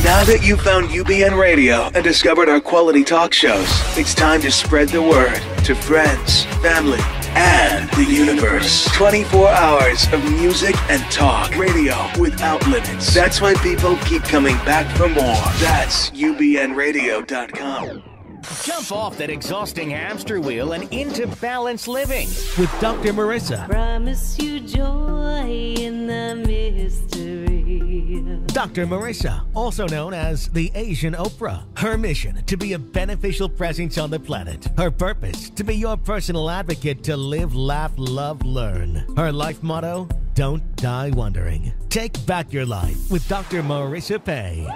Now that you've found UBN Radio and discovered our quality talk shows, it's time to spread the word to friends, family, and the universe. 24 hours of music and talk radio without limits. That's why people keep coming back for more. That's ubnradio.com. Jump off that exhausting hamster wheel and into balanced living with Dr. Marissa. Promise you joy in the mystery. Dr. Marissa, also known as the Asian Oprah. Her mission, to be a beneficial presence on the planet. Her purpose, to be your personal advocate to live, laugh, love, learn. Her life motto, don't die wondering. Take back your life with Dr. Marissa Pay.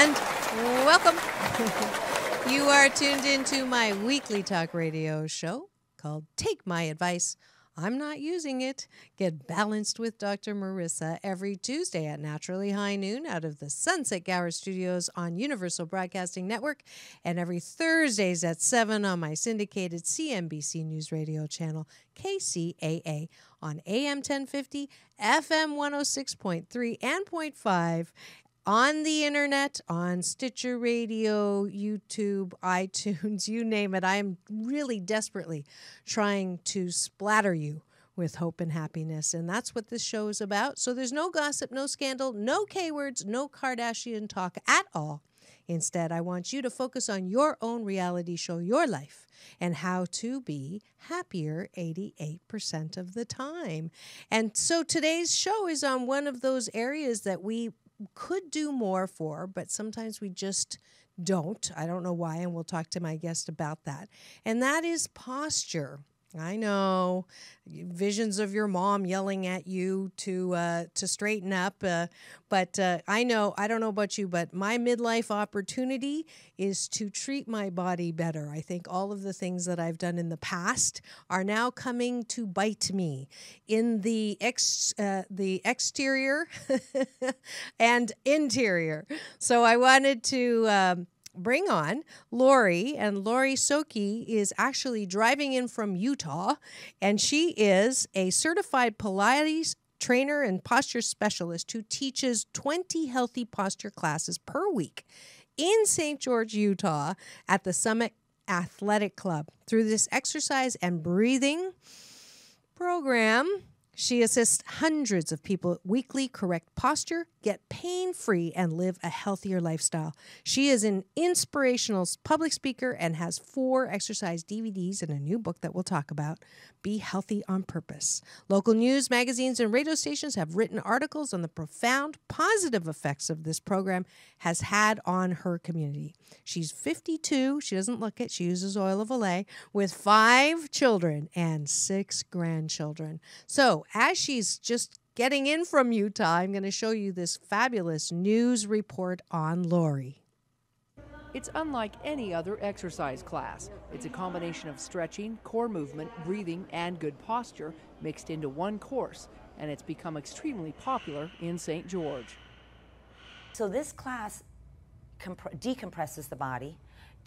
And welcome. You are tuned into my weekly talk radio show called Take My Advice. I'm not using it. Get balanced with Dr. Marissa every Tuesday at naturally high noon out of the Sunset Gower Studios on Universal Broadcasting Network, and every Thursdays at 7 on my syndicated CNBC News Radio channel, KCAA, on AM 1050, FM 106.3 and 0.5, on the internet, on Stitcher Radio, YouTube, iTunes, you name it. I am really desperately trying to splatter you with hope and happiness, and that's what this show is about. So there's no gossip, no scandal, no K-words, no Kardashian talk at all. Instead, I want you to focus on your own reality show, your life, and how to be happier 88% of the time. And so today's show is on one of those areas that we could do more for, but sometimes we just don't. I don't know why, and we'll talk to my guest about that. And that is posture. I know, visions of your mom yelling at you to straighten up, but I know, I don't know about you, but my midlife opportunity is to treat my body better. I think all of the things that I've done in the past are now coming to bite me in the exterior and interior. So I wanted to bring on Lorri, and Lorri Soqui is actually driving in from Utah, and she is a certified Pilates trainer and posture specialist who teaches 20 healthy posture classes per week in St. George, Utah at the Summit Athletic Club. Through this exercise and breathing program, she assists hundreds of people weekly correct posture, get pain-free, and live a healthier lifestyle. She is an inspirational public speaker and has 4 exercise DVDs and a new book that we'll talk about, Be Healthy on Purpose. Local news, magazines, and radio stations have written articles on the profound positive effects of this program has had on her community. She's 52. She doesn't look it. She uses oil of Olay with 5 children and 6 grandchildren. So as she's just getting in from Utah, I'm going to show you this fabulous news report on Lorri. It's unlike any other exercise class. It's a combination of stretching, core movement, breathing, and good posture mixed into one course, and it's become extremely popular in St. George. So this class decompresses the body,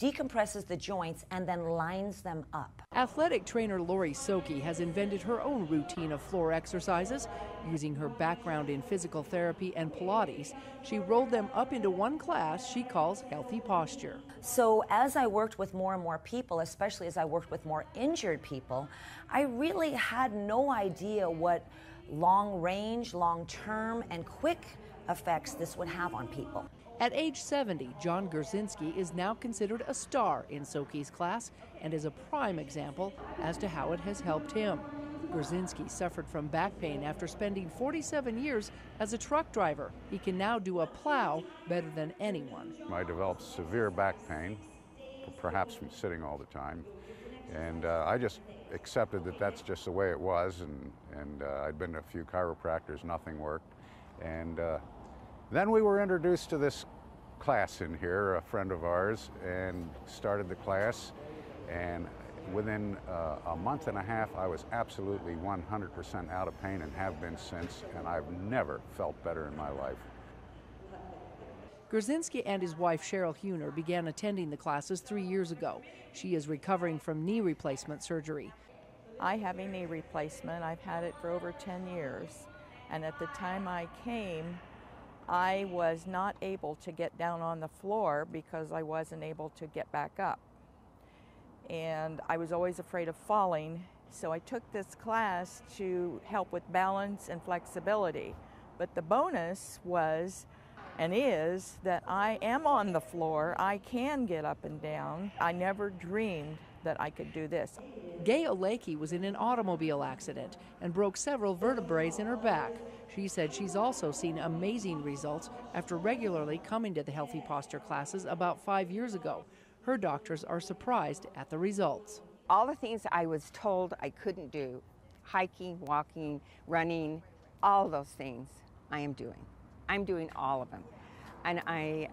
decompresses the joints, and then lines them up. Athletic trainer Lorri Soqui has invented her own routine of floor exercises. Using her background in physical therapy and Pilates, she rolled them up into one class she calls Healthy Posture. So as I worked with more and more people, especially as I worked with more injured people, I really had no idea what long range, long term, and quick effects this would have on people. At age 70, John Gurzinski is now considered a star in Soqui's class and is a prime example as to how it has helped him. Gurzinski suffered from back pain after spending 47 years as a truck driver. He can now do a plow better than anyone. I developed severe back pain, perhaps from sitting all the time, and I just accepted that that's just the way it was, and I'd been to a few chiropractors, nothing worked. And then we were introduced to this class in here, a friend of ours, and started the class, and within a month and a half I was absolutely 100% out of pain and have been since, and I've never felt better in my life. Gurzinski and his wife Cheryl Huner began attending the classes 3 years ago. She is recovering from knee replacement surgery. I have a knee replacement. I've had it for over 10 years. And at the time I came, I was not able to get down on the floor because I wasn't able to get back up. And I was always afraid of falling, so I took this class to help with balance and flexibility. But the bonus was and is that I am on the floor. I can get up and down. I never dreamed that I could do this. Gay Oleki was in an automobile accident and broke several vertebrae in her back. She said she's also seen amazing results after regularly coming to the Healthy Posture classes about 5 years ago. Her doctors are surprised at the results. All the things I was told I couldn't do, hiking, walking, running, all those things I am doing. I'm doing all of them. And I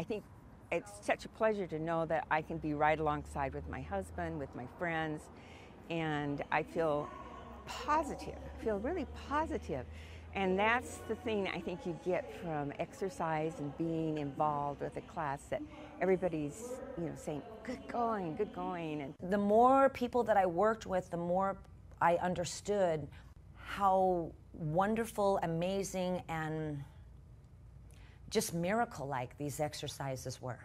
think it's such a pleasure to know that I can be right alongside with my husband, with my friends, and I feel positive, feel really positive. And that's the thing I think you get from exercise and being involved with a class, that everybody's, saying, good going. And the more people that I worked with, the more I understood how wonderful, amazing, and just miracle-like these exercises were.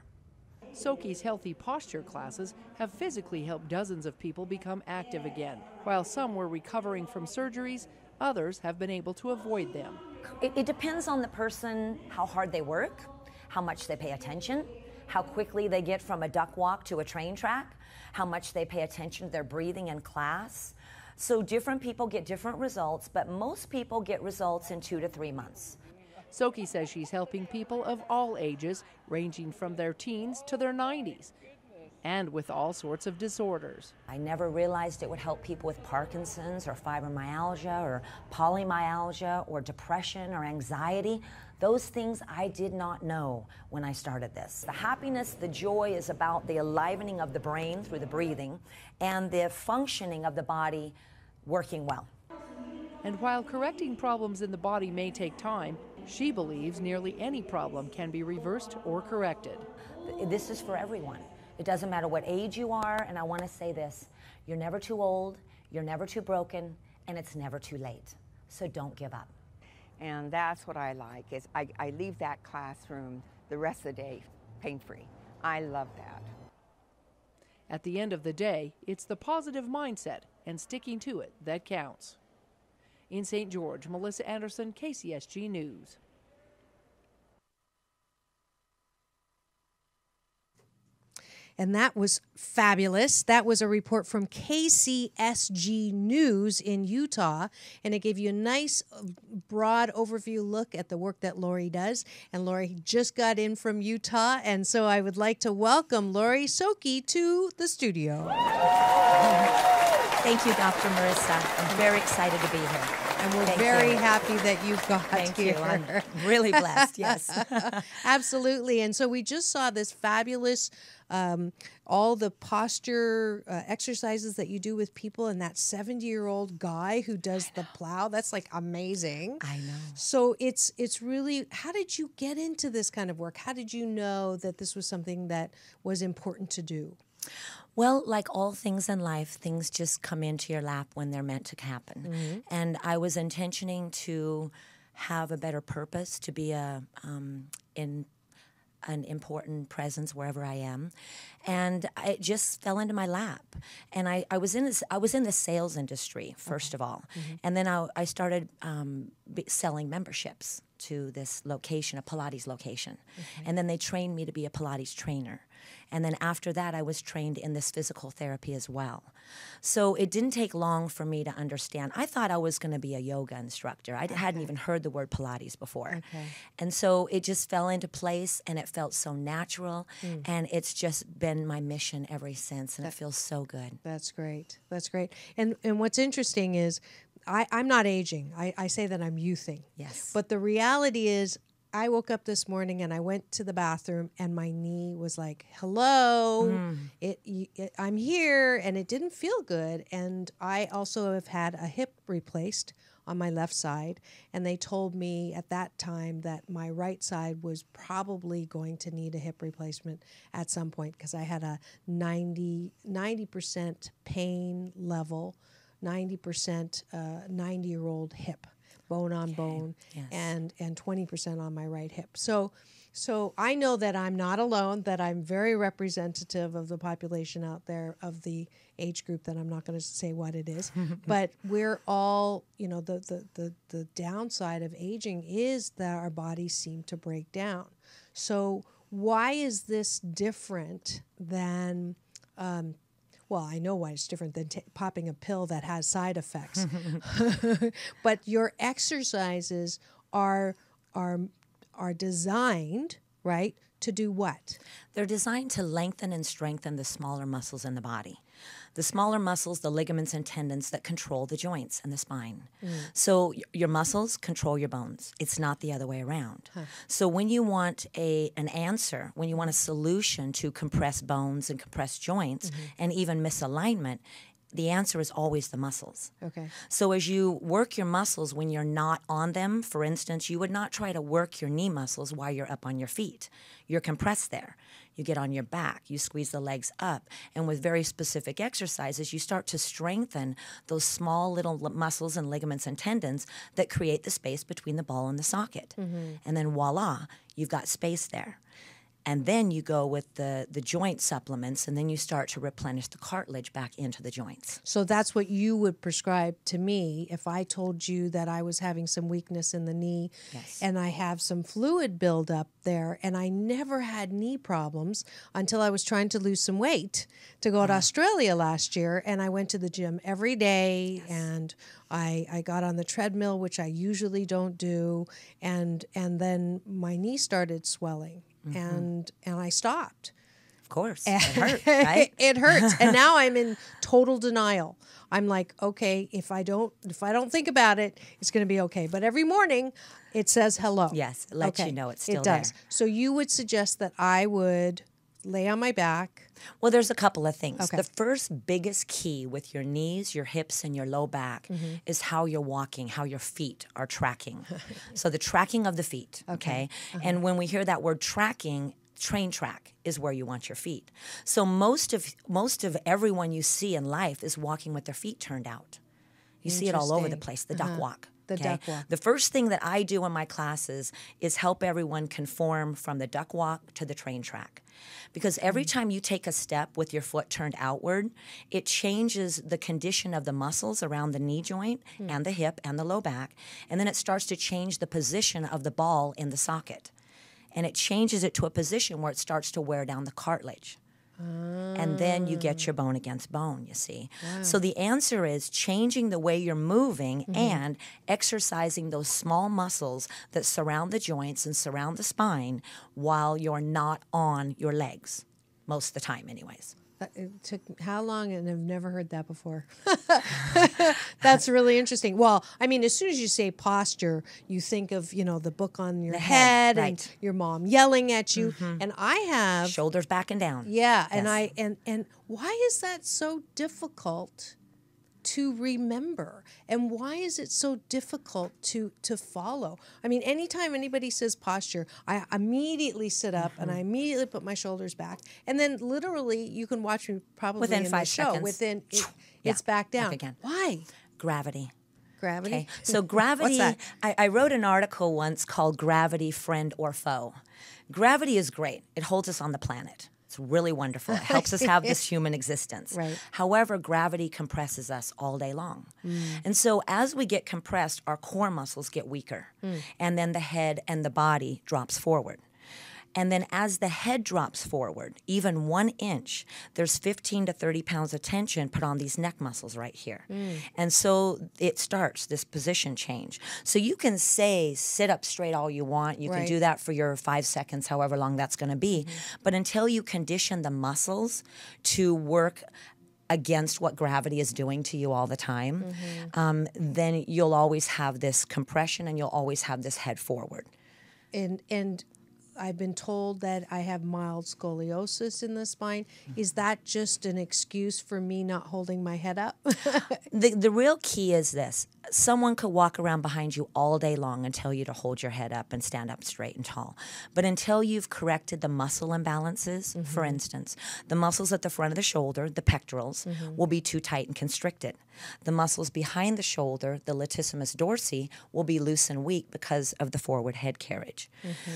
Soqi's Healthy Posture classes have physically helped dozens of people become active again. While some were recovering from surgeries, others have been able to avoid them. It depends on the person, how hard they work, how much they pay attention, how quickly they get from a duck walk to a train track, how much they pay attention to their breathing in class. So different people get different results, but most people get results in 2 to 3 months. Soqui says she's helping people of all ages, ranging from their teens to their 90s, and with all sorts of disorders. I never realized it would help people with Parkinson's or fibromyalgia or polymyalgia or depression or anxiety. Those things I did not know when I started this. The happiness, the joy is about the enlivening of the brain through the breathing and the functioning of the body working well. And while correcting problems in the body may take time, she believes nearly any problem can be reversed or corrected. This is for everyone. It doesn't matter what age you are, and I want to say this, you're never too old, you're never too broken, and it's never too late. So don't give up. And that's what I like, is I leave that classroom the rest of the day pain-free. I love that. At the end of the day, it's the positive mindset and sticking to it that counts. In St. George, Melissa Anderson, KCSG News. And that was fabulous. That was a report from KCSG News in Utah. And it gave you a nice, broad overview look at the work that Lorri does. And Lorri just got in from Utah. And so I would like to welcome Lorri Soqui to the studio. Thank you, Dr. Marissa. I'm very excited to be here. And we're very happy that you've got here. I'm really blessed, yes. Absolutely. And so we just saw this fabulous, all the posture exercises that you do with people, and that 70-year-old guy who does the plow. That's like amazing. I know. So it's really, how did you get into this kind of work? How did you know that this was something that was important to do? Well, like all things in life, things just come into your lap when they're meant to happen. Mm-hmm. And I was intentioning to have a better purpose, to be in an important presence wherever I am, and it just fell into my lap. And I was in the sales industry first of all, and then I started selling memberships to this location, a Pilates location, and then they trained me to be a Pilates trainer. And then after that, I was trained in this physical therapy as well. So it didn't take long for me to understand. I thought I was going to be a yoga instructor. I hadn't even heard the word Pilates before. And so it just fell into place, and it felt so natural. And it's just been my mission ever since, and it feels so good. That's great. That's great. And what's interesting is I'm not aging. I say that I'm youthing. Yes. But the reality is, I woke up this morning and I went to the bathroom and my knee was like, hello, I'm here, and it didn't feel good. And I also have had a hip replaced on my left side, and they told me at that time that my right side was probably going to need a hip replacement at some point because I had a 90% pain level, 90% 90-year-old hip. bone on bone, Yes. and 20% on my right hip. So I know that I'm not alone, that I'm very representative of the population out there, of the age group that I'm not going to say what it is, but we're all, the downside of aging is that our bodies seem to break down. So why is this different than, well, I know why it's different than popping a pill that has side effects, but your exercises are designed, right, to do what? They're designed to lengthen and strengthen the smaller muscles in the body. The smaller muscles, the ligaments and tendons that control the joints and the spine. So your muscles control your bones. It's not the other way around. So when you want an answer, when you want a solution to compress bones and compress joints and even misalignment, the answer is always the muscles. Okay. So as you work your muscles when you're not on them, for instance, you would not try to work your knee muscles while you're up on your feet. You're compressed there. You get on your back, you squeeze the legs up, and with very specific exercises, you start to strengthen those small little muscles and ligaments and tendons that create the space between the ball and the socket. And then voila, you've got space there. And then you go with the joint supplements, and then you start to replenish the cartilage back into the joints. So that's what you would prescribe to me if I told you that I was having some weakness in the knee, and I have some fluid buildup there, and I never had knee problems until I was trying to lose some weight to go to Australia last year, and I went to the gym every day, and I got on the treadmill, which I usually don't do, and then my knee started swelling. And I stopped. Of course, it hurt, right? It hurts, and now I'm in total denial. I'm like, okay, if I don't think about it, it's going to be okay. But every morning, it says hello. Yes, it lets you know it's still it does. there. So you would suggest that I would lay on my back. Well, there's a couple of things. Okay. The first biggest key with your knees, your hips, and your low back is how you're walking, how your feet are tracking. So the tracking of the feet, okay? And when we hear that word tracking, train track is where you want your feet. So most of everyone you see in life is walking with their feet turned out. You see it all over the place, the duck walk. The duck walk. The first thing that I do in my classes is help everyone conform from the duck walk to the train track. Because every time you take a step with your foot turned outward, it changes the condition of the muscles around the knee joint and the hip and the low back. And then it starts to change the position of the ball in the socket. And it changes it to a position where it starts to wear down the cartilage. And then you get your bone against bone, you see. Wow. So the answer is changing the way you're moving and exercising those small muscles that surround the joints and surround the spine while you're not on your legs, most of the time anyways. It took how long? And I've never heard that before. That's really interesting. Well, I mean, as soon as you say posture, you think of, the book on your head right. and your mom yelling at you. And I have shoulders back and down. Yeah, Yes. and why is that so difficult to remember? And why is it so difficult to follow? I mean, anytime anybody says posture, I immediately sit up and I immediately put my shoulders back. And then literally you can watch me probably Within in 5 the show. seconds. It's back down. Back again. Why? Gravity. Gravity? Okay. So gravity, What's that? I wrote an article once called Gravity, Friend or Foe. Gravity is great. It holds us on the planet. It's really wonderful. It helps us have this human existence. Right. However, gravity compresses us all day long. And so as we get compressed, our core muscles get weaker. And then the head and the body drops forward. And then as the head drops forward, even 1 inch, there's 15 to 30 pounds of tension put on these neck muscles right here. And so it starts this position change. So you can say sit up straight all you want. You can do that for your 5 seconds, however long that's going to be. But until you condition the muscles to work against what gravity is doing to you all the time, then you'll always have this compression and you'll always have this head forward. And I've been told that I have mild scoliosis in the spine. Is that just an excuse for me not holding my head up? The real key is this. someone could walk around behind you all day long and tell you to hold your head up and stand up straight and tall. But until you've corrected the muscle imbalances, for instance, the muscles at the front of the shoulder, the pectorals, will be too tight and constricted. The muscles behind the shoulder, the latissimus dorsi, will be loose and weak because of the forward head carriage.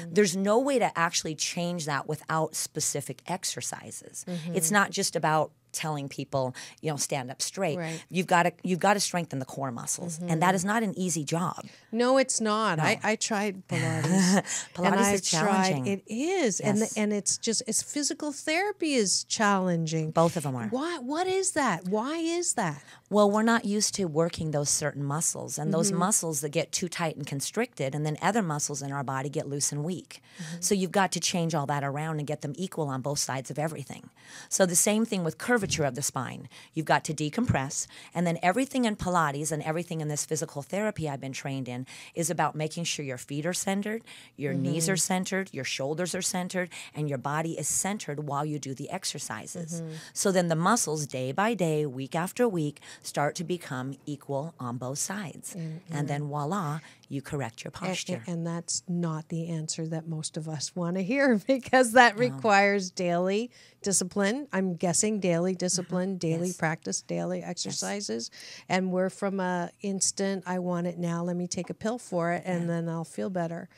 There's no way to actually change that without specific exercises. It's not just about telling people, stand up straight. Right. You've got to strengthen the core muscles, and that is not an easy job. No, it's not. No. I tried Pilates. Pilates is challenging. It is, Yes. and it's physical therapy is challenging. Both of them are. Why? What is that? Why is that? Well, we're not used to working those certain muscles, and those muscles that get too tight and constricted, and then other muscles in our body get loose and weak. So you've got to change all that around and get them equal on both sides of everything. So the same thing with curvature of the spine. You've got to decompress, and then everything in Pilates and everything in this physical therapy I've been trained in is about making sure your feet are centered, your knees are centered, your shoulders are centered, and your body is centered while you do the exercises. So then the muscles, day by day, week after week, start to become equal on both sides. And then voila, you correct your posture. And that's not the answer that most of us want to hear, because that requires daily discipline. I'm guessing daily discipline, daily practice, daily exercises. And we're from a instant, I want it now, let me take a pill for it, and then I'll feel better.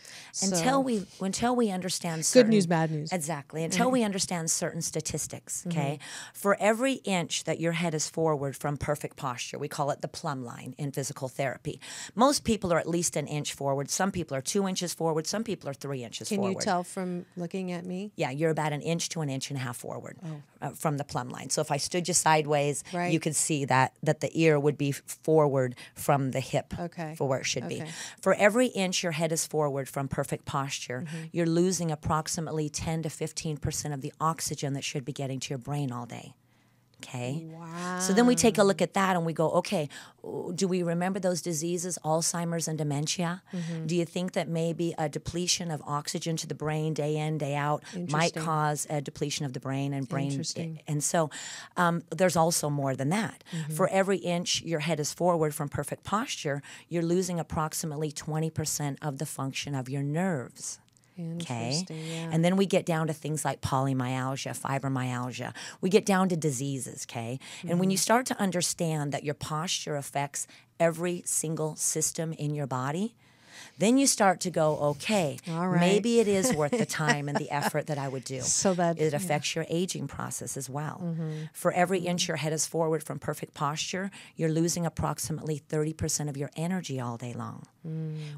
Until we understand certain... Good news, bad news. Exactly. Until we understand certain statistics, okay? For every inch that your head is forward from perfect posture, we call it the plumb line in physical therapy. Most people are at least an inch forward. Some people are 2 inches forward. Some people are 3 inches forward. Can you tell from looking at me? Yeah, you're about an inch to an inch and a half forward from the plumb line. So if I stood you sideways, you could see that the ear would be forward from the hip for where it should be. For every inch your head is forward from perfect posture, you're losing approximately 10 to 15% of the oxygen that should be getting to your brain all day. Okay. Wow. So then we take a look at that and we go, okay, do we remember those diseases, Alzheimer's and dementia? Do you think that maybe a depletion of oxygen to the brain day in, day out might cause a depletion of the brain and brain? And so there's also more than that. For every inch your head is forward from perfect posture, you're losing approximately 20% of the function of your nerves. Okay, and then we get down to things like polymyalgia, fibromyalgia. We get down to diseases, okay? And when you start to understand that your posture affects every single system in your body, then you start to go, okay, maybe it is worth the time and the effort that I would do. So that it affects your aging process as well. For every inch your head is forward from perfect posture, you're losing approximately 30% of your energy all day long,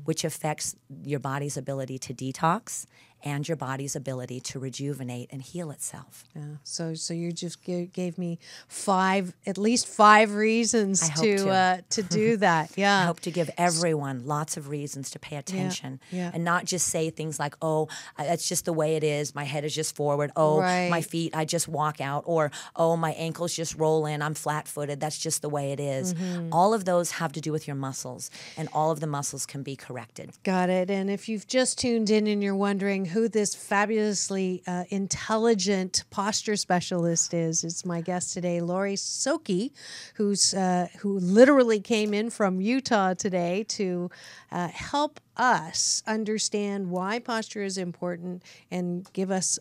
which affects your body's ability to detox and your body's ability to rejuvenate and heal itself. Yeah. So you just gave me at least five reasons to do that. Yeah. I hope to give everyone lots of reasons to pay attention and not just say things like, oh, that's just the way it is. My head is just forward. Oh, my feet, I just walk out. Or, oh, my ankles just roll in. I'm flat-footed. That's just the way it is. All of those have to do with your muscles, and all of the muscles can be corrected. Got it. And if you've just tuned in and you're wondering who this fabulously intelligent posture specialist is, it's my guest today, Lorri Soqui, who literally came in from Utah today to help us understand why posture is important and give us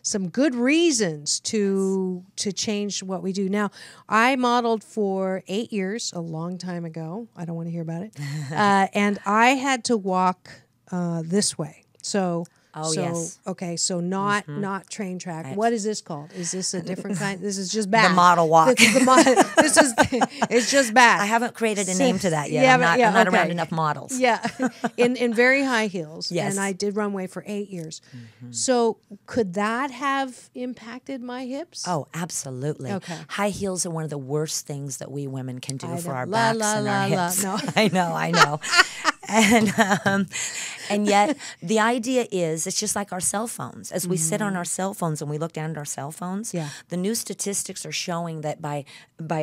some good reasons to change what we do. Now, I modeled for 8 years, a long time ago. I don't want to hear about it. And I had to walk this way. So okay, so not train track. Right. What is this called? Is this a different kind? This is just bad. The model walk. It's just bad. I haven't created a name to that yet. I'm not around enough models. Yeah, in very high heels. Yes. And I did runway for 8 years. So could that have impacted my hips? Oh, absolutely. Okay. High heels are one of the worst things that we women can do for our backs and our hips. No. I know. And yet, the idea is, it's just like our cell phones. As we sit on our cell phones and we look down at our cell phones, the new statistics are showing that by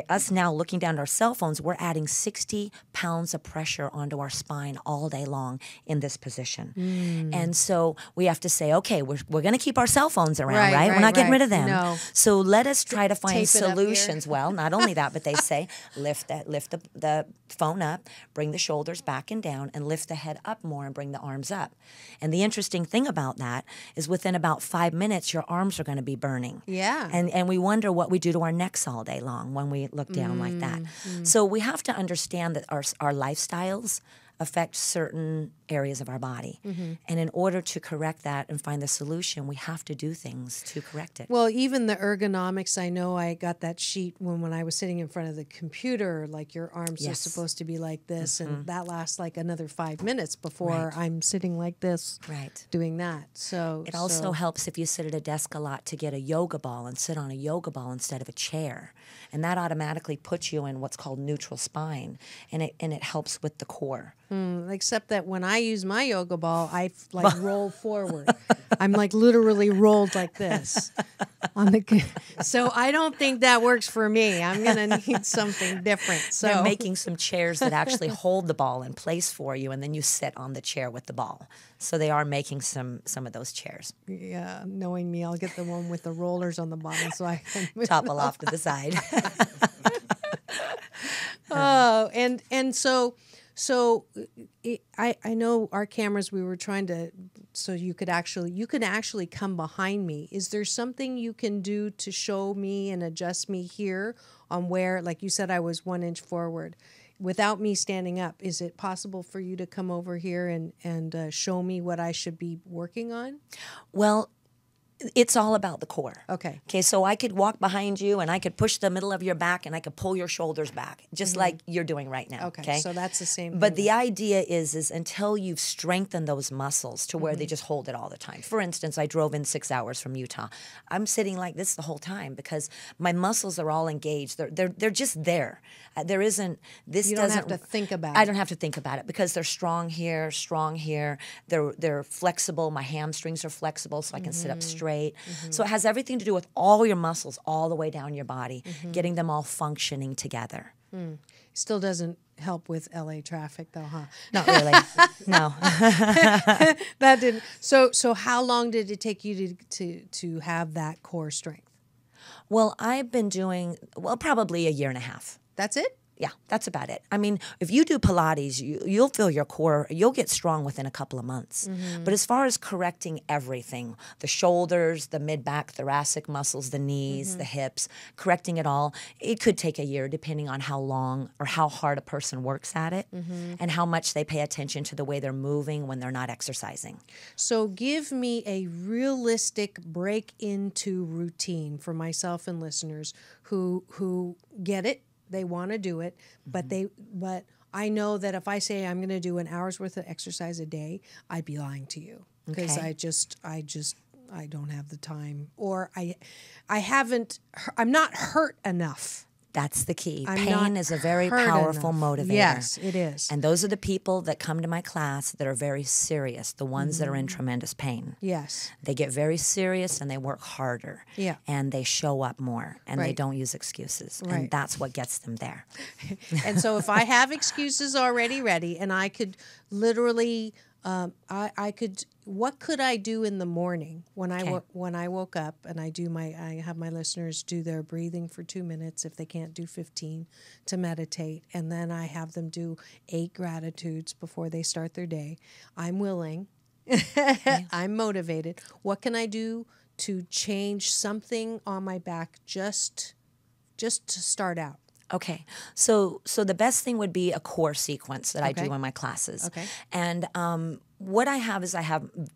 us now looking down at our cell phones, we're adding 60 pounds of pressure onto our spine all day long in this position. And so we have to say, okay, we're going to keep our cell phones around, right? We're not getting rid of them. No. So let us try to find Tape it up solutions. Well, not only that, but they say lift the phone up, bring the shoulders back and down, and lift the head up more and bring the arms up. And the interesting thing about that is within about 5 minutes, your arms are going to be burning. Yeah. And we wonder what we do to our necks all day long when we look down like that. So we have to understand that our lifestyles affect certain areas of our body. And in order to correct that and find the solution, we have to do things to correct it. Well, even the ergonomics, I know I got that sheet when I was sitting in front of the computer, like your arms are supposed to be like this, and that lasts like another 5 minutes before I'm sitting like this doing that. So it also helps if you sit at a desk a lot to get a yoga ball and sit on a yoga ball instead of a chair. And that automatically puts you in what's called neutral spine, and it helps with the core. Except that when I use my yoga ball, I like roll forward. I'm like literally rolled like this on the. So I don't think that works for me. I'm gonna need something different. So they're making some chairs that actually hold the ball in place for you, and then you sit on the chair with the ball. So they are making some of those chairs. Yeah, knowing me, I'll get the one with the rollers on the bottom, so I can topple off to the side. Oh, and so I know our cameras, we were trying to, so you could actually come behind me. Is there something you can do to show me and adjust me here on where, like you said, I was 1 inch forward without me standing up? Is it possible for you to come over here and show me what I should be working on? Well, it's all about the core. Okay. Okay, so I could walk behind you and I could push the middle of your back and I could pull your shoulders back, just like you're doing right now. Okay, so that's the same But thing. the idea is until you've strengthened those muscles to where they just hold it all the time. For instance, I drove in 6 hours from Utah. I'm sitting like this the whole time because my muscles are all engaged. They're just there. There isn't, this You don't doesn't. have to think about it. I don't have to think about it because they're strong here, strong here. They're flexible. My hamstrings are flexible so I can sit up straight. So it has everything to do with all your muscles all the way down your body, getting them all functioning together. Still doesn't help with LA traffic though, huh? Not really. No. That didn't. So how long did it take you to have that core strength? Well, I've been doing, probably a year and a half. That's it? Yeah, that's about it. I mean, if you do Pilates, you'll feel your core, you'll get strong within a couple of months. But as far as correcting everything, the shoulders, the mid-back, thoracic muscles, the knees, the hips, correcting it all, it could take a year depending on how long or how hard a person works at it and how much they pay attention to the way they're moving when they're not exercising. So give me a realistic break into routine for myself and listeners who get it. They want to do it, but I know that if I say I'm going to do an hour's worth of exercise a day, I'd be lying to you because I don't have the time, or I'm not hurt enough. That's the key. Pain is a very powerful motivator. Yes, it is. And those are the people that come to my class that are very serious, the ones that are in tremendous pain. Yes. They get very serious and they work harder. Yeah. And they show up more and they don't use excuses. Right. And that's what gets them there. And so if I have excuses already ready and I could literally what could I do in the morning when I woke up and I have my listeners do their breathing for 2 minutes if they can't do 15 to meditate, and then I have them do 8 gratitudes before they start their day. I'm willing. I'm motivated. What can I do to change something on my back just to start out? Okay, so the best thing would be a core sequence that I do in my classes. Okay. And what I have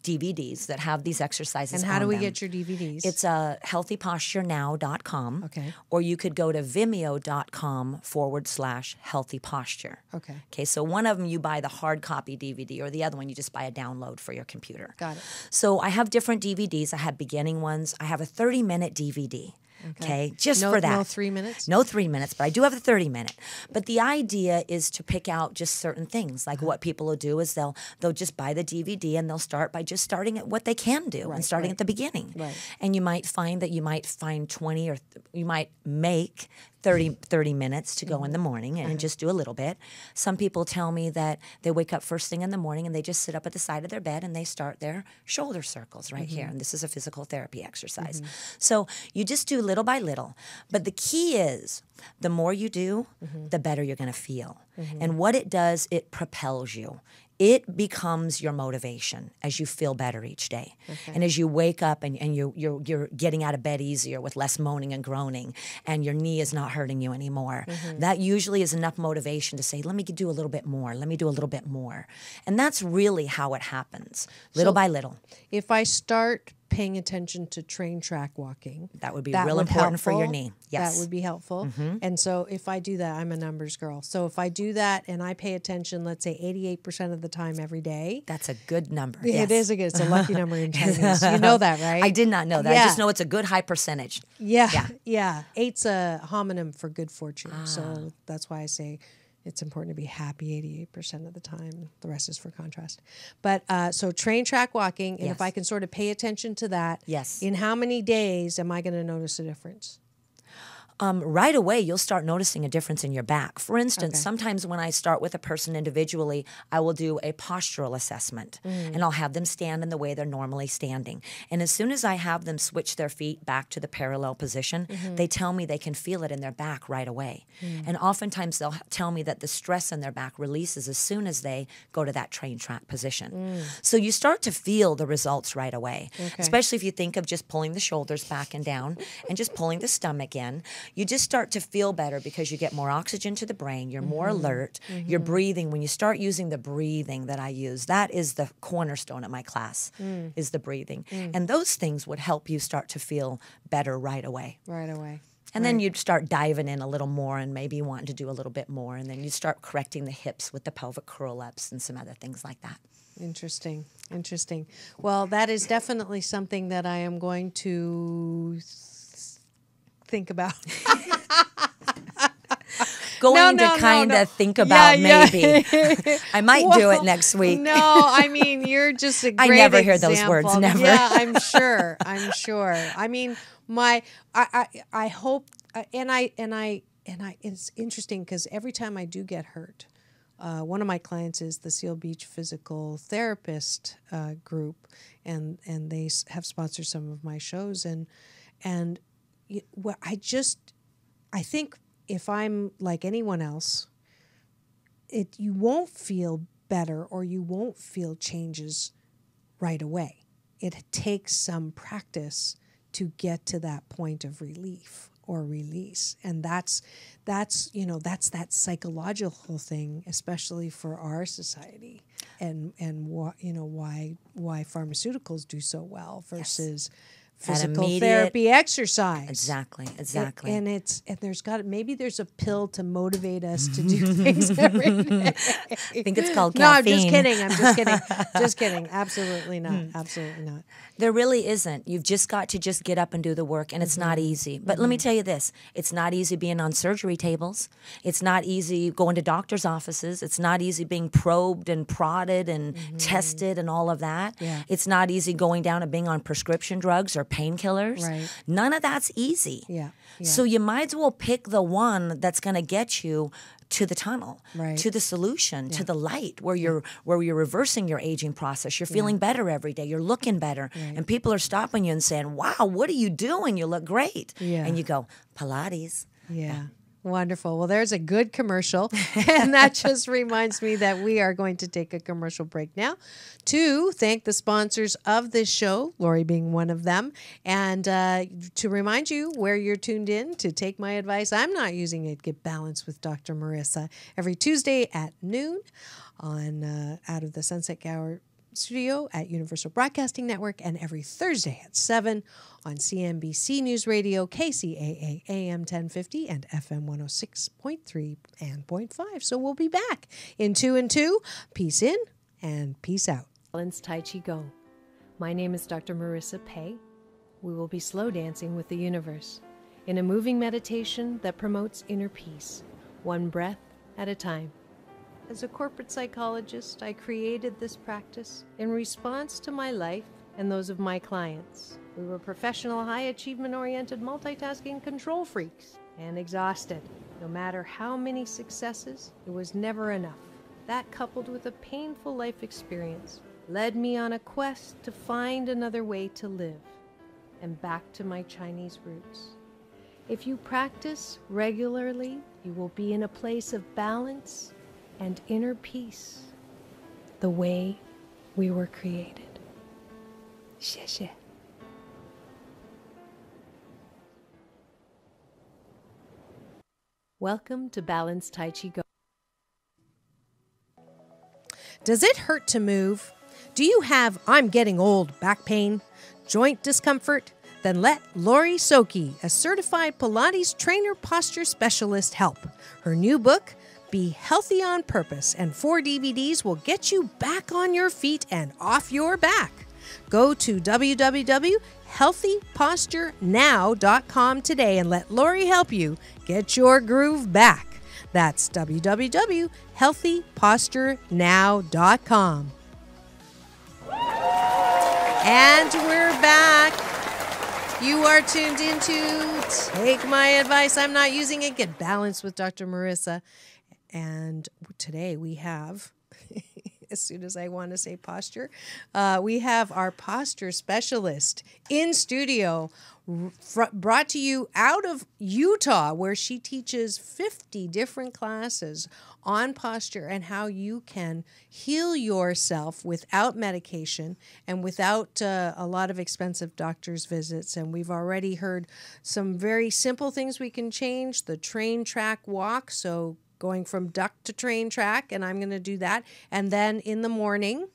DVDs that have these exercises. And how do we get your DVDs? It's healthyposturenow.com. Okay. Or you could go to vimeo.com/healthyposture. Okay. Okay, so one of them you buy the hard copy DVD, or the other one you just buy a download for your computer. Got it. So I have different DVDs. I have beginning ones. I have a 30-minute DVD. Okay, just No- for that. no 3 minutes? No 3 minutes, but I do have a 30-minute. But the idea is to pick out just certain things. Like what people will do is they'll just buy the DVD and they'll start by just starting at what they can do and starting at the beginning. Right. And you might find that you might find 20 or you might make 30 minutes to go in the morning and just do a little bit. Some people tell me that they wake up first thing in the morning and they just sit up at the side of their bed and they start their shoulder circles right here. And this is a physical therapy exercise. So you just do little by little. But the key is the more you do, the better you're going to feel. And what it does, it propels you. It becomes your motivation as you feel better each day. And as you wake up and you're getting out of bed easier with less moaning and groaning and your knee is not hurting you anymore. That usually is enough motivation to say, let me do a little bit more. Let me do a little bit more. And that's really how it happens, little by little. If I start paying attention to train track walking, that would be real important for your knee. Yes. That would be helpful. And so if I do that, I'm a numbers girl. So if I do that and I pay attention, let's say 88% of the time every day. That's a good number. It is it's a lucky number in Chinese. You know that, right? I did not know that. Yeah. I just know it's a good high percentage. Yeah. Eight's a homonym for good fortune. So that's why I say it's important to be happy 88% of the time. The rest is for contrast. But so train track walking, and if I can sort of pay attention to that, in how many days am I going to notice a difference? Right away, you'll start noticing a difference in your back. For instance, sometimes when I start with a person individually, I will do a postural assessment, and I'll have them stand in the way they're normally standing. And as soon as I have them switch their feet back to the parallel position, they tell me they can feel it in their back right away. And oftentimes they'll tell me that the stress in their back releases as soon as they go to that train track position. So you start to feel the results right away, especially if you think of just pulling the shoulders back and down and just pulling the stomach in. You just start to feel better because you get more oxygen to the brain. You're more alert. You're breathing. When you start using the breathing that I use, that is the cornerstone of my class, is the breathing. And those things would help you start to feel better right away. Right away. And then you'd start diving in a little more and maybe wanting to do a little bit more. And then you start correcting the hips with the pelvic curl-ups and some other things like that. Interesting. Well, that is definitely something that I am going to think about. Think about maybe. I might do it next week. No, I mean, you're just a great I never hear example. those words, never. Yeah, I'm sure. I mean, I hope, and it's interesting because every time I do get hurt, one of my clients is the Seal Beach Physical Therapist group, and they have sponsored some of my shows, and I think if I'm like anyone else, you won't feel better or you won't feel changes right away. It takes some practice to get to that point of relief or release, and that's that psychological thing, especially for our society, and why pharmaceuticals do so well versus physical therapy exercise. Exactly. And there's a pill to motivate us to do things every day. I think it's called caffeine. No, I'm just kidding. Absolutely not. Absolutely not. There really isn't. You've just got to just get up and do the work, and it's not easy. But let me tell you this. It's not easy being on surgery tables. It's not easy going to doctor's offices. It's not easy being probed and prodded and tested and all of that. Yeah. It's not easy going down and being on prescription drugs or painkillers. Right. None of that's easy. Yeah. So you might as well pick the one that's going to get you to the tunnel, to the solution, to the light, where you're reversing your aging process. You're feeling better every day. You're looking better, and people are stopping you and saying, "Wow, what are you doing? You look great." Yeah. And you go, "Pilates." Yeah. Wonderful. Well, there's a good commercial. And that just reminds me that we are going to take a commercial break now to thank the sponsors of this show, Lorri being one of them, and to remind you where you're tuned in to take my advice. I'm not using it. Get Balanced with Dr. Marissa every Tuesday at noon on Out of the Sunset Hour studio at Universal Broadcasting Network, and every Thursday at 7 on CNBC News Radio, KCAA AM 1050 and FM 106.3 and 0.5. So we'll be back in 2 and 2. Peace in and peace out. Balanced Tai Chi Go. My name is Dr. Marissa Pei. We will be slow dancing with the universe. in a moving meditation that promotes inner peace, one breath at a time. As a corporate psychologist, I created this practice in response to my life and those of my clients. We were professional, high achievement-oriented, multitasking control freaks and exhausted. No matter how many successes, it was never enough. That, coupled with a painful life experience, led me on a quest to find another way to live and back to my Chinese roots. If you practice regularly, you will be in a place of balance and inner peace, the way we were created. 谢谢. Welcome to Balanced Tai Chi Go. Does it hurt to move? Do you have I'm getting old back pain, joint discomfort? Then let Lorri Soqui, a certified Pilates trainer posture specialist, help. Her new book, Be Healthy on Purpose, and 4 DVDs will get you back on your feet and off your back. Go to www.healthyposturenow.com today and let Lorri help you get your groove back. That's www.healthyposturenow.com. And we're back. You are tuned into Take My Advice. I'm not using it. Get balanced with Dr. Marissa. And today we have, as soon as I want to say posture, we have our posture specialist in studio, brought to you out of Utah, where she teaches 50 different classes on posture and how you can heal yourself without medication and without a lot of expensive doctor's visits. And we've already heard some very simple things we can change. The train track walk, so going from duck to train track, and I'm going to do that. And then in the morning,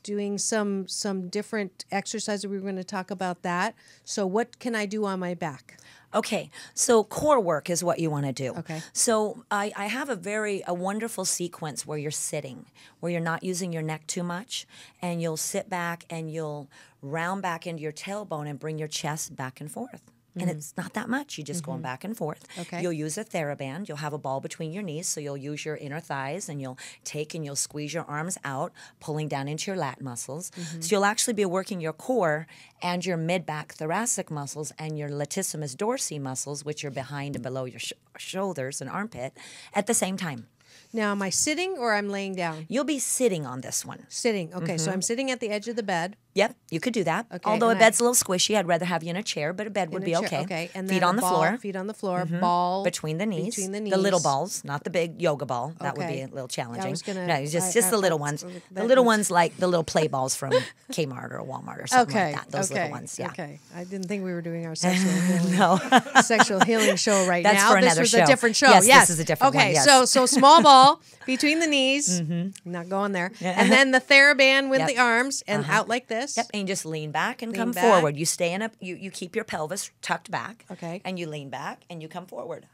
doing some different exercises. We were going to talk about that. So what can I do on my back? Okay, so core work is what you want to do. Okay. So I have a wonderful sequence where you're sitting, where you're not using your neck too much, and you'll sit back and you'll round back into your tailbone and bring your chest back and forth. And it's not that much. You're just going back and forth. Okay. You'll use a TheraBand. You'll have a ball between your knees, so you'll use your inner thighs, and you'll take and you'll squeeze your arms out, pulling down into your lat muscles. So you'll actually be working your core and your mid-back thoracic muscles and your latissimus dorsi muscles, which are behind and below your shoulders and armpit, at the same time. Now, am I sitting or I'm laying down? You'll be sitting on this one. Sitting. Okay, so I'm sitting at the edge of the bed. Yep, you could do that. Okay, Although a and bed's a little squishy, I'd rather have you in a chair, but a bed would be okay. Okay, and feet then on the ball, floor. Feet on the floor. Ball Between the knees. Between the knees. The little balls, not the big yoga ball. That would Okay. be a little challenging. I was gonna- no, just the little ones. The little ones like the little play balls from Kmart or Walmart or something like that. Those little ones, yeah. Okay. I didn't think we were doing our sexual healing, No. sexual healing show right That's now. for This another was show. a different show. Yes, Yes, this is a different one, Okay, yes. so small ball between the knees. Not going there. And then the TheraBand with Yep. the arms and out like this. Yep, and you just lean back and Lean come back. forward. You stay in you keep your pelvis tucked back. Okay. And you lean back and you come forward.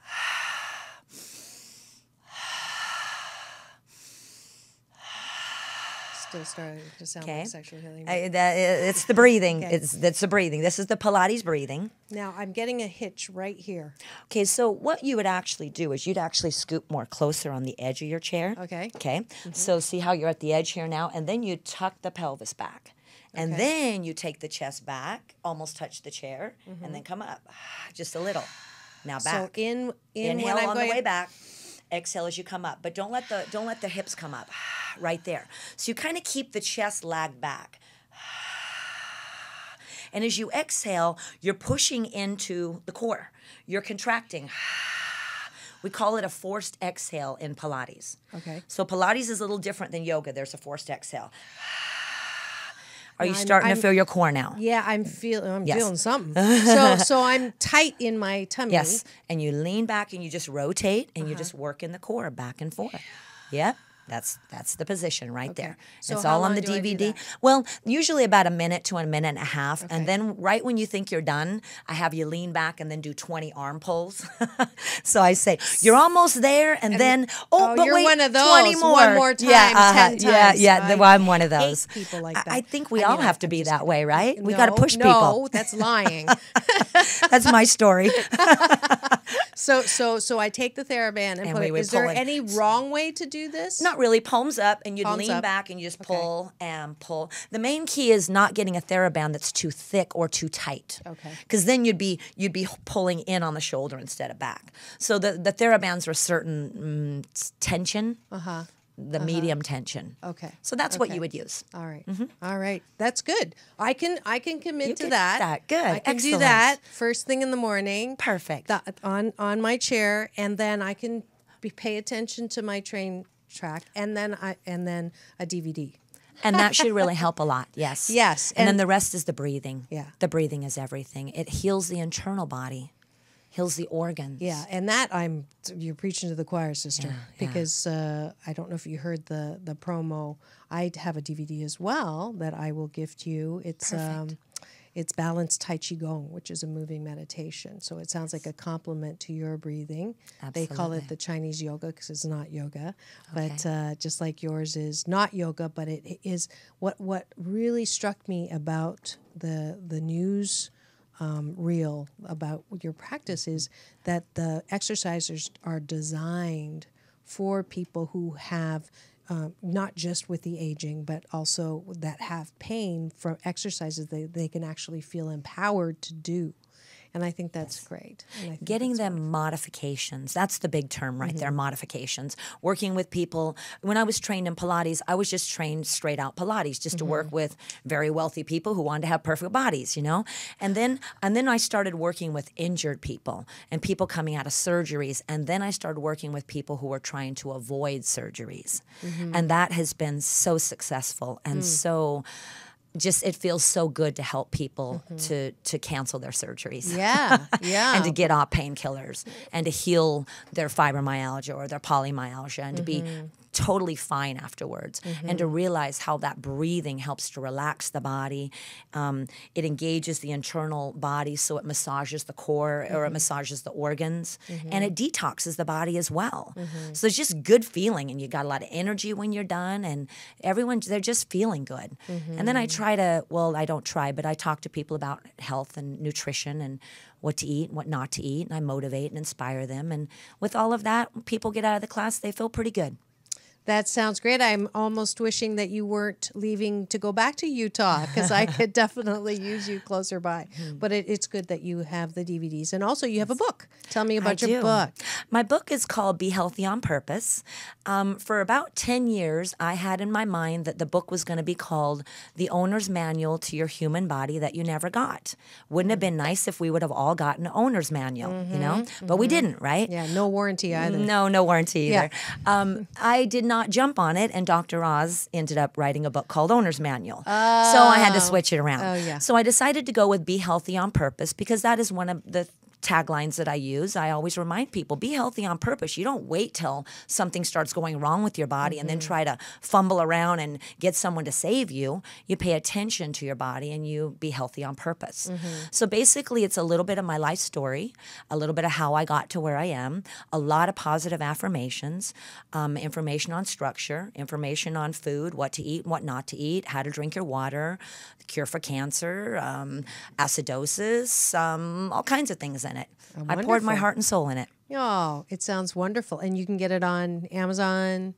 Still starting to sound Okay. like sexual healing. It's the breathing. Okay. It's the breathing. This is the Pilates breathing. Now I'm getting a hitch right here. Okay, so what you would actually do is you'd actually scoop more closer on the edge of your chair. Okay. Okay. So see how you're at the edge here now, and then you tuck the pelvis back. And Okay. then you take the chest back, almost touch the chair, and then come up. Just a little. Now back. So in Inhale when I'm on going, the way back. Exhale as you come up, but don't let the hips come up. Right there. So you kind of keep the chest lagged back. And as you exhale, you're pushing into the core. You're contracting. We call it a forced exhale in Pilates. Okay. So Pilates is a little different than yoga. There's a forced exhale. Are you I'm- starting I'm- to feel your core now? Yeah, I'm feeling Yes. something. So I'm tight in my tummy. Yes. And you lean back and you just rotate and you just work in the core back and forth. Yep. That's the position right there. So it's how all on long the do I do DVD. that? Well, usually about a minute to a minute and a half. Okay. And then right when you think you're done, I have you lean back and then do 20 arm pulls. So I say, you're almost there. And then, but you're wait, one of 20 those. more. One more time, 10 times. Yeah, I'm one of those. I hate people like that. I think we all have to be that way, right? We No, got to push people. No, that's lying. That's my story. So I take the TheraBand and And put we it. would Is there pull it. any wrong way to do this? Not really. Palms up, and you'd Palms lean up. back and you just pull and pull. The main key is not getting a TheraBand that's too thick or too tight. Okay. Because then you'd be pulling in on the shoulder instead of back. So the TheraBands are a certain tension. The medium tension. Okay. So that's what you would use. All right. All right. That's good. I can commit You to can do that. that. Good. I can do Excellent. that first thing in the morning. Perfect. On my chair, and then I can pay attention to my train track, and then a DVD. And that should really help a lot, yes. Yes. And then the rest is the breathing. Yeah. The breathing is everything. It heals the internal body, heals the organs. Yeah, and that you're preaching to the choir, sister, because I don't know if you heard the promo. I have a DVD as well that I will gift you. It's Balanced Tai Chi Gong, which is a moving meditation. So it sounds like a complement to your breathing. Absolutely. They call it the Chinese yoga because it's not yoga. But just like yours is not yoga, but it is what really struck me about the news reel about your practice is that the exercisers are designed for people who have not just with the aging, but also that have pain from exercises they can actually feel empowered to do. And I think that's great. And I think Getting that's them wonderful. modifications. That's the big term right there, modifications. Working with people. When I was trained in Pilates, I was just trained straight out Pilates, just to work with very wealthy people who wanted to have perfect bodies, And then I started working with injured people and people coming out of surgeries. And then I started working with people who were trying to avoid surgeries. And that has been so successful and so... Just it feels so good to help people to cancel their surgeries. Yeah. And to get off painkillers and to heal their fibromyalgia or their polymyalgia and to be totally fine afterwards and to realize how that breathing helps to relax the body. It engages the internal body so it massages the core or it massages the organs and it detoxes the body as well. So it's just good feeling and you got a lot of energy when you're done and they're just feeling good. And then I talk to people about health and nutrition and what to eat and what not to eat, and I motivate and inspire them. And with all of that, when people get out of the class, they feel pretty good. That sounds great. I'm almost wishing that you weren't leaving to go back to Utah because I could definitely use you closer by. But it's good that you have the DVDs. And also you have a book. Tell me about your book. My book is called Be Healthy on Purpose. For about 10 years, I had in my mind that the book was going to be called The Owner's Manual to Your Human Body That You Never Got. Wouldn't it have been nice if we would have all gotten an owner's manual, But we didn't, right? Yeah, no warranty either. No warranty either. Yeah. I did not jump on it, and Dr. Oz ended up writing a book called Owner's Manual. So I had to switch it around. Oh, yeah. So I decided to go with Be Healthy on Purpose because that is one of the taglines that I use. I always remind people, be healthy on purpose. You don't wait till something starts going wrong with your body and then try to fumble around and get someone to save you. You pay attention to your body and you be healthy on purpose. So basically, it's a little bit of my life story, a little bit of how I got to where I am, a lot of positive affirmations, information on structure, information on food, what to eat and what not to eat, how to drink your water, the cure for cancer, acidosis, all kinds of things in it. I poured my heart and soul in it. Oh, it sounds wonderful. And you can get it on Amazon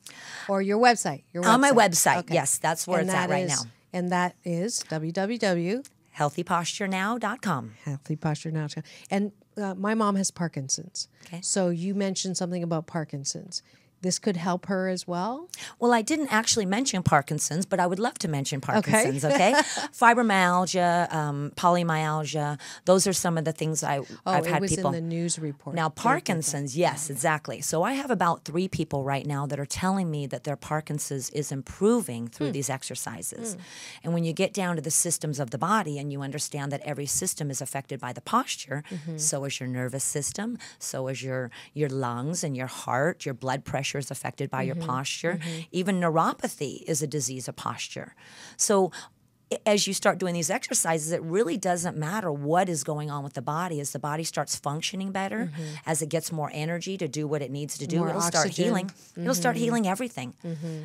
or your website. On my website, yes. That's where it's at right now. And that is www.healthyposturenow.com. Healthyposturenow.com. And my mom has Parkinson's. Okay. So you mentioned something about Parkinson's. This could help her as well? Well, I didn't actually mention Parkinson's, but I would love to mention Parkinson's, okay? Fibromyalgia, polymyalgia, those are some of the things I've had people... Oh, it was in the news report. Now, Parkinson's, yes, exactly. So I have about 3 people right now that are telling me that their Parkinson's is improving through these exercises. And when you get down to the systems of the body and you understand that every system is affected by the posture, so is your nervous system, so is your lungs and your heart, your blood pressure, posture is affected by your posture. Even neuropathy is a disease of posture. So as you start doing these exercises, it really doesn't matter what is going on with the body. As the body starts functioning better, as it gets more energy to do what it needs to do, More it'll start oxygen. healing. It'll start healing everything.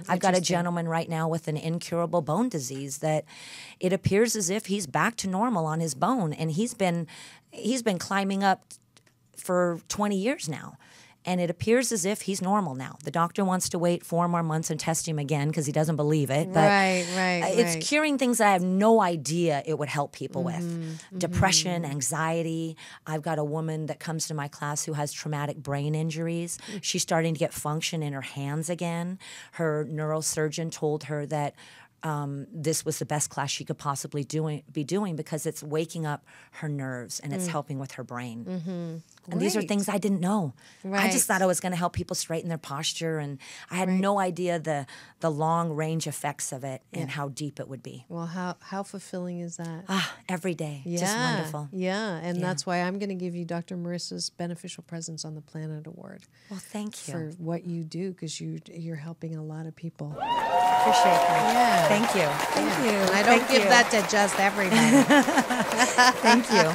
I've got a gentleman right now with an incurable bone disease that it appears as if he's back to normal on his bone, and he's been climbing up for 20 years now. And it appears as if he's normal now. The doctor wants to wait 4 more months and test him again because he doesn't believe it. But it's curing things that I have no idea it would help people with. Depression, anxiety. I've got a woman that comes to my class who has traumatic brain injuries. She's starting to get function in her hands again. Her neurosurgeon told her that this was the best class she could possibly be doing because it's waking up her nerves and it's helping with her brain. And these are things I didn't know. I just thought I was going to help people straighten their posture, and I had no idea the long range effects of it and how deep it would be. Well, how fulfilling is that? Every day. Just wonderful. Yeah, and that's why I'm going to give you Dr. Marissa's Beneficial Presence on the Planet Award. Well, thank you. For what you do, because you're helping a lot of people. Appreciate that. Yeah. Thank you. Thank you. And I don't give that to just everybody. Thank you.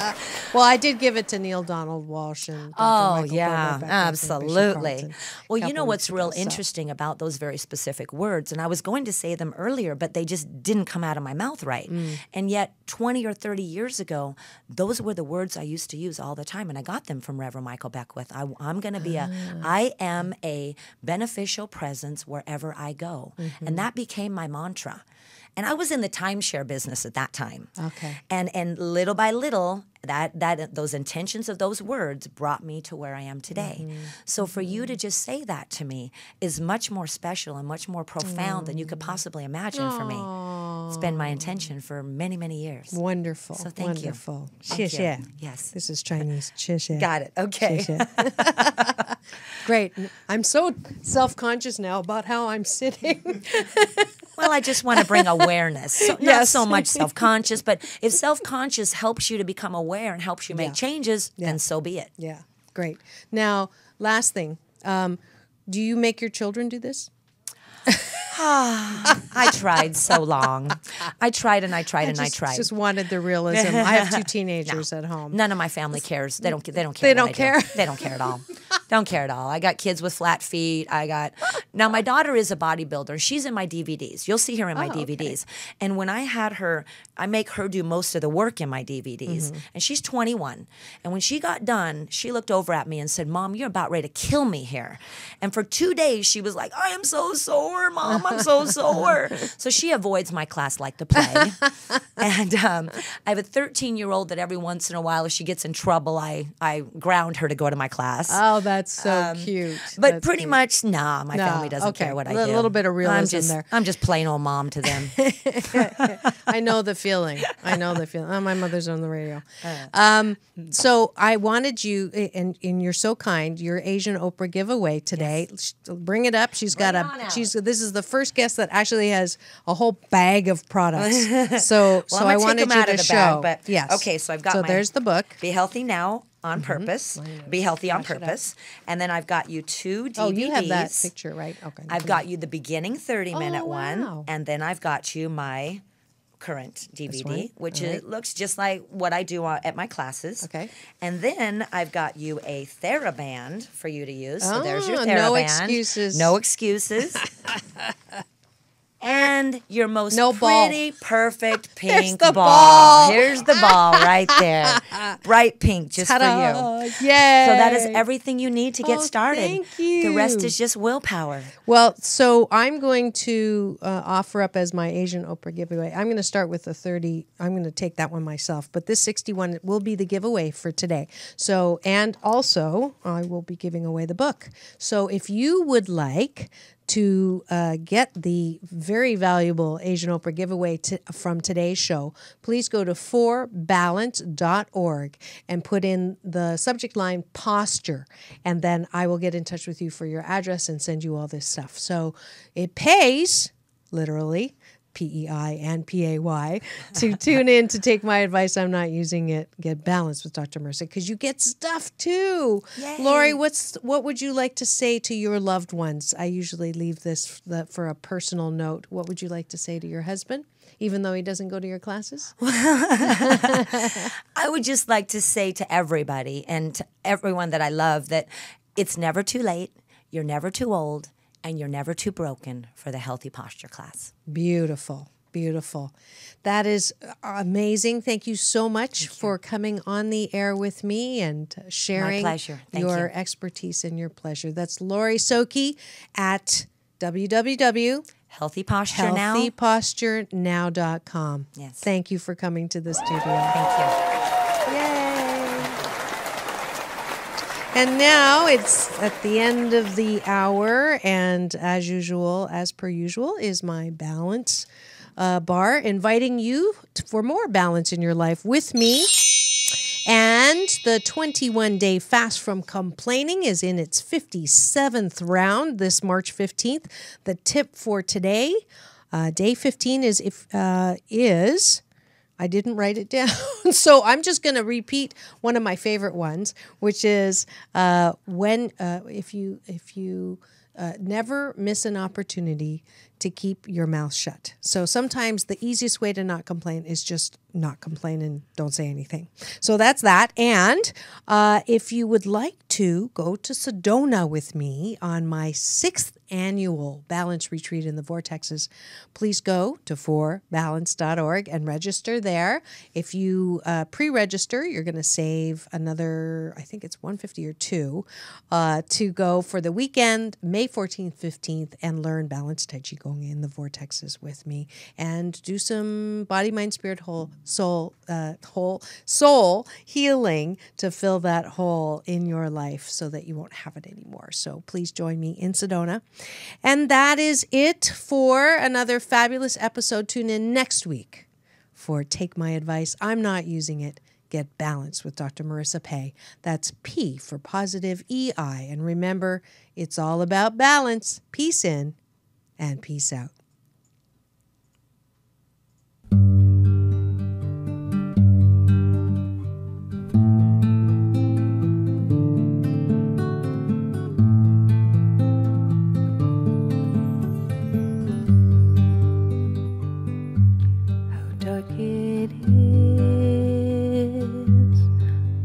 Well, I did give it to Neil Donald Walsh and Dr. Michael Bowman back absolutely. Well, you know couple what's weeks real ago, so. interesting about those very specific words, and I was going to say them earlier, but they just didn't come out of my mouth right. And yet 20 or 30 years ago, those were the words I used to use all the time, and I got them from Reverend Michael Beckwith. I'm going to be I am a beneficial presence wherever I go. And that became my mantra. And I was in the timeshare business at that time. Okay. And little by little, those intentions of those words brought me to where I am today. So for you to just say that to me is much more special and much more profound than you could possibly imagine for me. It's been my intention for many, many years. Wonderful. So thank you. Wonderful. Thank you. Xie xie. Yes. This is Chinese. Xie xie. Got it. Okay. Xie xie. Great. I'm so self-conscious now about how I'm sitting. Well, I just want to bring awareness. So, not so much self-conscious, but if self-conscious helps you to become aware and helps you make changes, then so be it. Yeah, great. Now, last thing. Do you make your children do this? I tried so long. I tried and I tried and I tried. Just wanted the realism. I have 2 teenagers at home. None of my family cares. They don't care. They what don't I care? do. They don't care at all. Don't care at all. I got kids with flat feet. Now my daughter is a bodybuilder. She's in my DVDs. You'll see her in my DVDs. And when I had her, I make her do most of the work in my DVDs. And she's 21. And when she got done, she looked over at me and said, "Mom, you're about ready to kill me here." And for 2 days, she was like, "I am so sore, Mom. I'm so sore." So she avoids my class like the plague. And I have a 13-year-old that every once in a while, if she gets in trouble, I ground her to go to my class. Oh, that's so cute. But That's pretty cute. much, my family doesn't care what I do. A little bit of realism there. I'm just plain old mom to them. I know the feeling. Oh, my mother's on the radio. So I wanted you, and you're so kind, your Asian Oprah giveaway today. Yes. Bring it up. This is the first guest that actually has a whole bag of products. So I wanted you to show. But yes. Okay, so I've got there's the book. Be Healthy Now on Purpose. Be Healthy on Purpose. And then I've got you 2 DVDs. Oh, you have that picture, right? Okay. I've got you the beginning 30-minute wow. one, and then I've got you my current DVD, which looks just like what I do at my classes. Okay. And then I've got you a TheraBand for you to use. So there's your TheraBand. No excuses. No excuses. And your most pretty, perfect pink ball. Here's the ball right there. Bright pink, just for you. Yay. So that is everything you need to get started. Thank you. The rest is just willpower. Well, so I'm going to offer up as my Asian Oprah giveaway. I'm going to start with the 30. I'm going to take that one myself. But this 61 will be the giveaway for today. So, and also, I will be giving away the book. So if you would like to get the very valuable Asian Oprah giveaway from today's show, please go to forbalance.org and put in the subject line posture, and then I will get in touch with you for your address and send you all this stuff. So it pays, literally, PEI and PAY, to tune in to Take My Advice. I'm Not Using It. Get balanced with Dr. Marissa, because you get stuff too. Yay. Lorri, what would you like to say to your loved ones? I usually leave this for a personal note. What would you like to say to your husband, even though he doesn't go to your classes? I would just like to say to everybody and to everyone that I love that it's never too late, you're never too old, and you're never too broken for the Healthy Posture class. Beautiful. Beautiful. That is amazing. Thank you so much for coming on the air with me and sharing My pleasure. Thank your you. expertise and your pleasure. That's Lorri Soqui at www.healthyposturenow.com. Yes. Thank you for coming to the studio. Thank you. Yay. And now it's at the end of the hour, and as usual, as per usual, is my balance bar, inviting you for more balance in your life with me. And the 21-day fast from complaining is in its 57th round this March 15th. The tip for today, day 15 is I didn't write it down, so I'm just going to repeat one of my favorite ones, which is if you never miss an opportunity to keep your mouth shut. So sometimes the easiest way to not complain is just not complain and don't say anything. So that's that. And if you would like to go to Sedona with me on my 6th annual balance retreat in the vortexes, please go to forbalance.org and register there. If you pre-register, you're going to save another, I think it's $150 or $2 to go for the weekend, May 14th, 15th, and learn balance Tai Chi Gong in the vortexes with me and do some body, mind, spirit, soul healing to fill that hole in your life so that you won't have it anymore. So please join me in Sedona. And that is it for another fabulous episode. Tune in next week for Take My Advice. I'm Not Using It. Get Balanced with Dr. Marissa Pei. That's P for positive EI. And remember, it's all about balance. Peace in and peace out.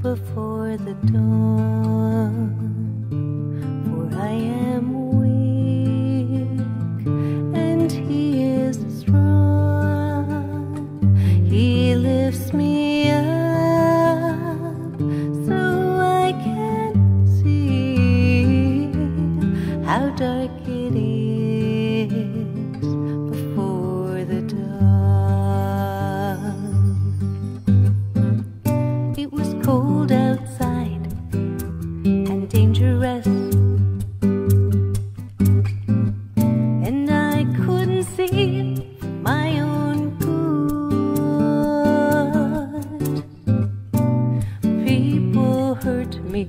Before the dawn, for I am weak and He is strong. He lifts me up so I can see how dark it is before the dawn. It was cold outside and dangerous, and I couldn't see my own good. People hurt me